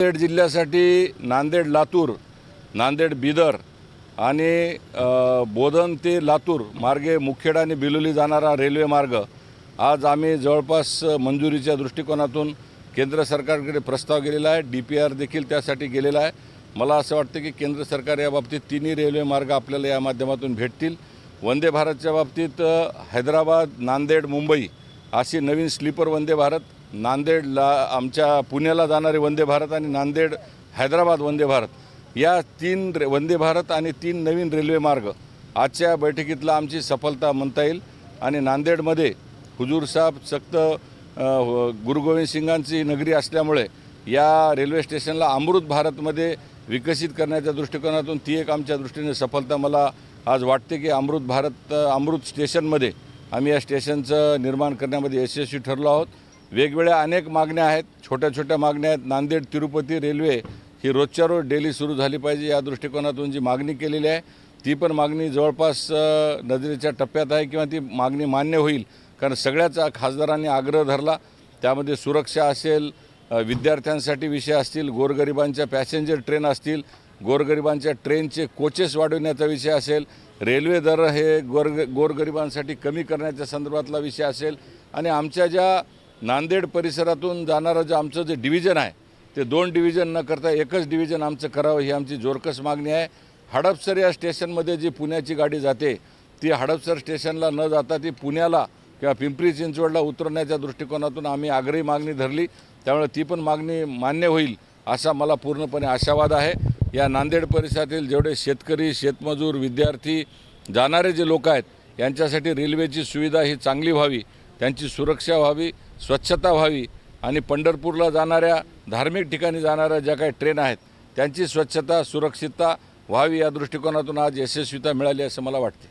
नांदेड जिल्ह्यासाठी नांदेड लातूर, नांदेड बिदर आणि बोधन ते लातूर मार्गे मुखेड आणि बिलोली जाणारा रेल्वे मार्ग आज आम्ही जवळपास मंजुरीच्या दृष्टिकोनातून केंद्र सरकारकडे प्रस्ताव गेलेला आहे। DPR देखील त्यासाठी गेलेला आहे। मला असं वाटतं की केंद्र सरकार या बाबतीत तिन्ही रेल्वे मार्ग आपल्याला या माध्यमातून भेटतील। वंदे भारतच्या बाबतीत हैदराबाद, नांदेड, मुंबई अशी नवीन स्लीपर वंदे भारत, नांदेडला आमच्या पुण्याला जाणारे वंदे भारत आणि नांदेड हैदराबाद वंदे भारत या तीन वंदे भारत आणि तीन नवीन रेल्वे मार्ग आजच्या बैठकीतला आमची सफलता म्हणता येईल। आणि नांदेडमध्ये हुजूर साहेब सक्त गुरु गोविंद सिंगांची नगरी असल्यामुळे या रेल्वे स्टेशनला अमृत भारतमध्ये विकसित करण्याच्या दृष्टिकोनातून ती एक आमच्या दृष्टीने सफलता मला आज वाटते की अमृत स्टेशनमध्ये आम्ही या स्टेशनचं निर्माण करण्यामध्ये यशस्वी ठरलो आहोत। वेगवेगळ्या अनेक मागण्या आहेत, छोट्या छोट्या मागण्या आहेत। नांदेड तिरुपती रेल्वे ही रोजच्या रोज डेली सुरू झाली पाहिजे या दृष्टिकोनातून जी मागणी केलेली आहे ती पण मागणी जवळपास नजरेच्या टप्प्यात आहे किंवा ती मागणी मान्य होईल। कारण सगळ्याच खासदारांनी आग्रह धरला, त्यामध्ये सुरक्षा असेल, विद्यार्थ्यांसाठी विषय असतील, गोरगरिबांच्या पॅसेंजर ट्रेन असतील, गोरगरिबांच्या ट्रेनचे कोचेस वाढवण्याचा विषय असेल, रेल्वे दर हे गोरगरिबांसाठी कमी करण्याच्या संदर्भातला विषय असेल आणि आमच्या ज्या नांदेड परिसरातून जाणारं जे आमचं जे डिव्हिजन आहे ते 2 डिव्हिजन न करता एकच डिव्हिजन आमचं करावं ही आमची जोरकस मागणी आहे। हडपसर या स्टेशनमध्ये जी पुण्याची गाडी जाते ती हडपसर स्टेशनला न जाता ती पुण्याला किंवा पिंपरी चिंचवडला उतरण्याच्या दृष्टिकोनातून आम्ही आग्रही मागणी धरली, त्यामुळे ती पण मागणी मान्य होईल असा मला पूर्णपणे आशावाद आहे। या नांदेड परिसरातील जेवढे शेतकरी, शेतमजूर, विद्यार्थी जाणारे जे लोक आहेत यांच्यासाठी रेल्वेची सुविधा ही चांगली व्हावी, त्यांची सुरक्षा व्हावी, स्वच्छता व्हावी आणि पंढरपूरला जाणाऱ्या धार्मिक ठिकाणी जाणाऱ्या ज्या काही ट्रेन आहेत त्यांची स्वच्छता, सुरक्षितता व्हावी या दृष्टिकोनातून आज यशस्वीता मिळाली असं मला वाटते।